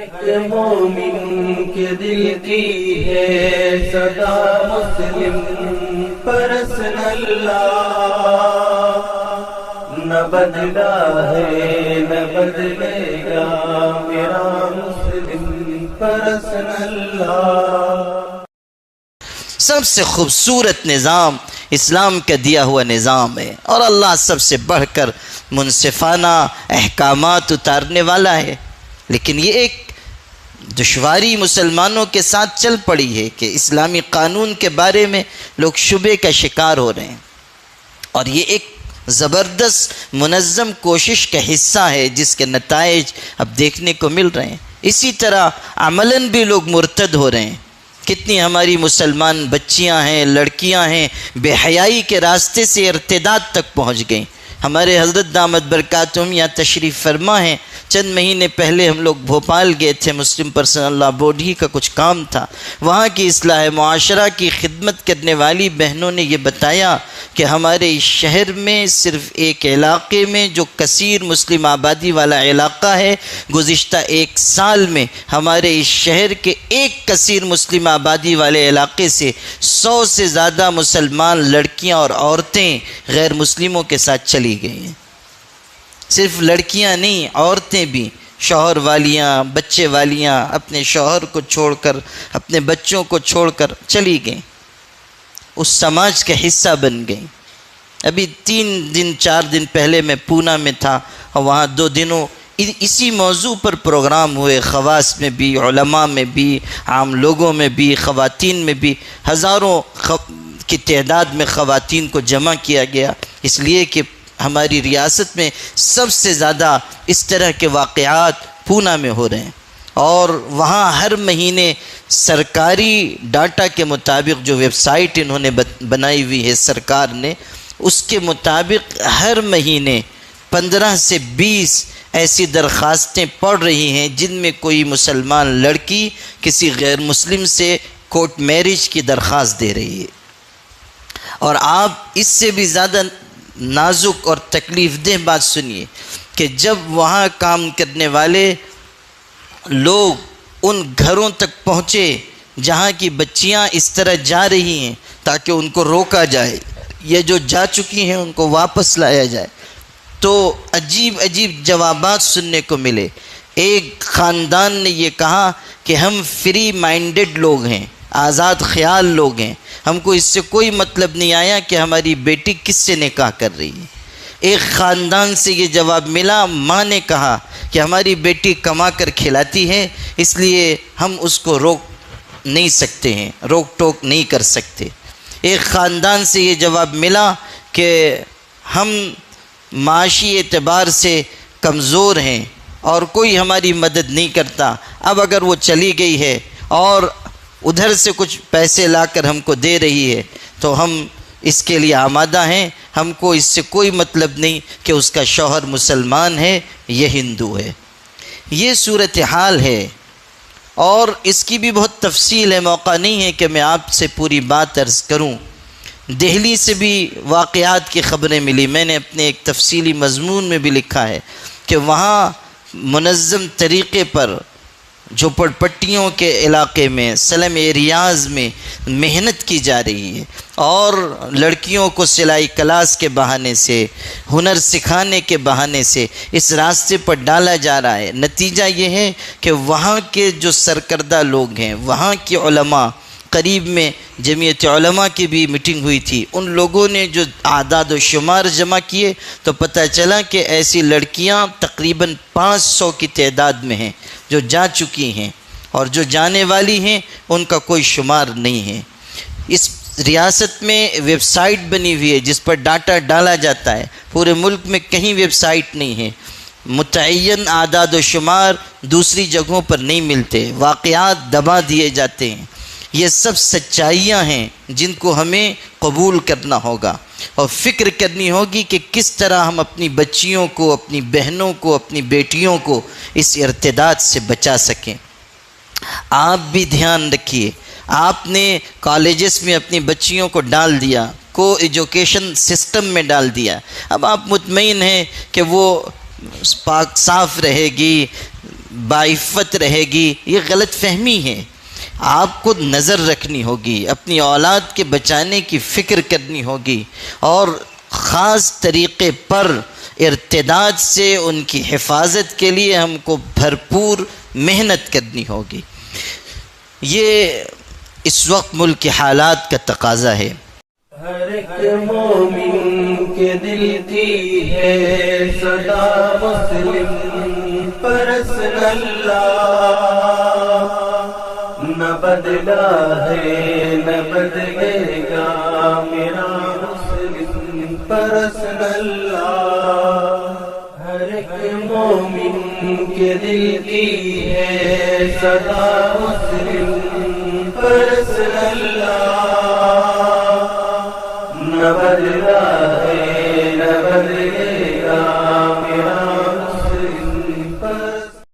ایک مومن کے دل کی ہے صدا مسلم پرسن اللہ، نہ بدلا ہے نہ بدلے گا میرا مسلم پرسن اللہ۔ سب سے خوبصورت نظام اسلام کا دیا ہوا نظام ہے، اور اللہ سب سے بڑھ کر منصفانہ احکامات اتارنے والا ہے، لیکن یہ ایک دشواری مسلمانوں کے ساتھ چل پڑی ہے کہ اسلامی قانون کے بارے میں لوگ شبے کا شکار ہو رہے ہیں، اور یہ ایک زبردست منظم کوشش کا حصہ ہے جس کے نتائج اب دیکھنے کو مل رہے ہیں۔ اسی طرح عملاً بھی لوگ مرتد ہو رہے ہیں۔ کتنی ہماری مسلمان بچیاں ہیں، لڑکیاں ہیں، بے حیائی کے راستے سے ارتداد تک پہنچ گئیں۔ ہمارے حضرت دامت برکاتہم یہاں تشریف فرما ہیں۔ چند مہینے پہلے ہم لوگ بھوپال گئے تھے، مسلم پرسنل لا بورڈ ہی کا کچھ کام تھا۔ وہاں کی اصلاح معاشرہ کی خدمت کرنے والی بہنوں نے یہ بتایا کہ ہمارے اس شہر میں صرف ایک علاقے میں جو کثیر مسلم آبادی والا علاقہ ہے، گزشتہ ایک سال میں ہمارے اس شہر کے ایک کثیر مسلم آبادی والے علاقے سے 100 سے زیادہ مسلمان لڑکیاں اور عورتیں غیر مسلموں کے ساتھ چلی گئی ہیں۔ صرف لڑکیاں نہیں، عورتیں بھی، شوہر والیاں، بچے والیاں اپنے شوہر کو چھوڑ کر، اپنے بچوں کو چھوڑ کر چلی گئیں، اس سماج کا حصہ بن گئیں۔ ابھی 4 دن پہلے میں پونا میں تھا، اور وہاں 2 دنوں اسی موضوع پر پروگرام ہوئے، خواص میں بھی، علماء میں بھی، عام لوگوں میں بھی، خواتین میں بھی۔ ہزاروں کی تعداد میں خواتین کو جمع کیا گیا، اس لیے کہ ہماری ریاست میں سب سے زیادہ اس طرح کے واقعات پونا میں ہو رہے ہیں، اور وہاں ہر مہینے سرکاری ڈاٹا کے مطابق جو ویب سائٹ انہوں نے بنائی ہوئی ہے سرکار نے، اس کے مطابق ہر مہینے 15 سے 20 ایسی درخواستیں پڑ رہی ہیں جن میں کوئی مسلمان لڑکی کسی غیر مسلم سے کورٹ میرج کی درخواست دے رہی ہے۔ اور آپ اس سے بھی زیادہ نازک اور تکلیف دہ بات سنیے کہ جب وہاں کام کرنے والے لوگ ان گھروں تک پہنچے جہاں کی بچیاں اس طرح جا رہی ہیں تاکہ ان کو روکا جائے، یا جو جا چکی ہیں ان کو واپس لایا جائے، تو عجیب عجیب جوابات سننے کو ملے۔ ایک خاندان نے یہ کہا کہ ہم فری مائنڈڈ لوگ ہیں، آزاد خیال لوگ ہیں، ہم کو اس سے کوئی مطلب نہیں آیا کہ ہماری بیٹی کس سے نکاح کر رہی ہے۔ ایک خاندان سے یہ جواب ملا، ماں نے کہا کہ ہماری بیٹی کما کر کھلاتی ہے، اس لیے ہم اس کو روک نہیں سکتے ہیں، روک ٹوک نہیں کر سکتے۔ ایک خاندان سے یہ جواب ملا کہ ہم معاشی اعتبار سے کمزور ہیں اور کوئی ہماری مدد نہیں کرتا، اب اگر وہ چلی گئی ہے اور ادھر سے کچھ پیسے لا کر ہم کو دے رہی ہے تو ہم اس کے لیے آمادہ ہیں، ہم کو اس سے کوئی مطلب نہیں کہ اس کا شوہر مسلمان ہے یا ہندو ہے۔ یہ صورتحال ہے، اور اس کی بھی بہت تفصیل ہے، موقع نہیں ہے کہ میں آپ سے پوری بات عرض کروں۔ دہلی سے بھی واقعات کی خبریں ملی، میں نے اپنے ایک تفصیلی مضمون میں بھی لکھا ہے کہ وہاں منظم طریقے پر جھوپڑ پٹیوں کے علاقے میں، سلم ایریاز میں محنت کی جا رہی ہے، اور لڑکیوں کو سلائی کلاس کے بہانے سے، ہنر سکھانے کے بہانے سے اس راستے پر ڈالا جا رہا ہے۔ نتیجہ یہ ہے کہ وہاں کے جو سرکردہ لوگ ہیں، وہاں کے علماء، قریب میں جمعیت علماء کی بھی میٹنگ ہوئی تھی، ان لوگوں نے جو اعداد و شمار جمع کیے تو پتہ چلا کہ ایسی لڑکیاں تقریباً 500 کی تعداد میں ہیں جو جا چکی ہیں، اور جو جانے والی ہیں ان کا کوئی شمار نہیں ہے۔ اس ریاست میں ویب سائٹ بنی ہوئی ہے جس پر ڈاٹا ڈالا جاتا ہے، پورے ملک میں کہیں ویب سائٹ نہیں ہے، متعین اعداد و شمار دوسری جگہوں پر نہیں ملتے، واقعات دبا دیے جاتے ہیں۔ یہ سب سچائیاں ہیں جن کو ہمیں قبول کرنا ہوگا، اور فکر کرنی ہوگی کہ کس طرح ہم اپنی بچیوں کو، اپنی بہنوں کو، اپنی بیٹیوں کو اس ارتداد سے بچا سکیں۔ آپ بھی دھیان رکھیے، آپ نے کالجز میں اپنی بچیوں کو ڈال دیا، کو ایجوکیشن سسٹم میں ڈال دیا، اب آپ مطمئن ہیں کہ وہ پاک صاف رہے گی، باعفت رہے گی، یہ غلط فہمی ہے۔ آپ کو نظر رکھنی ہوگی، اپنی اولاد کے بچانے کی فکر کرنی ہوگی، اور خاص طریقے پر ارتداد سے ان کی حفاظت کے لیے ہم کو بھرپور محنت کرنی ہوگی۔ یہ اس وقت ملک کے حالات کا تقاضا ہے۔ ہر ایک مومن کے دل کی ہے صدا مسلم پرسن اللہ، نہ بدلا ہے نہ بدلے گا میرا مسلم پرسن اللہ۔ ہر ایک مومن کے دل کی ہے صدا مسلم پرسن اللہ، نہ بدلا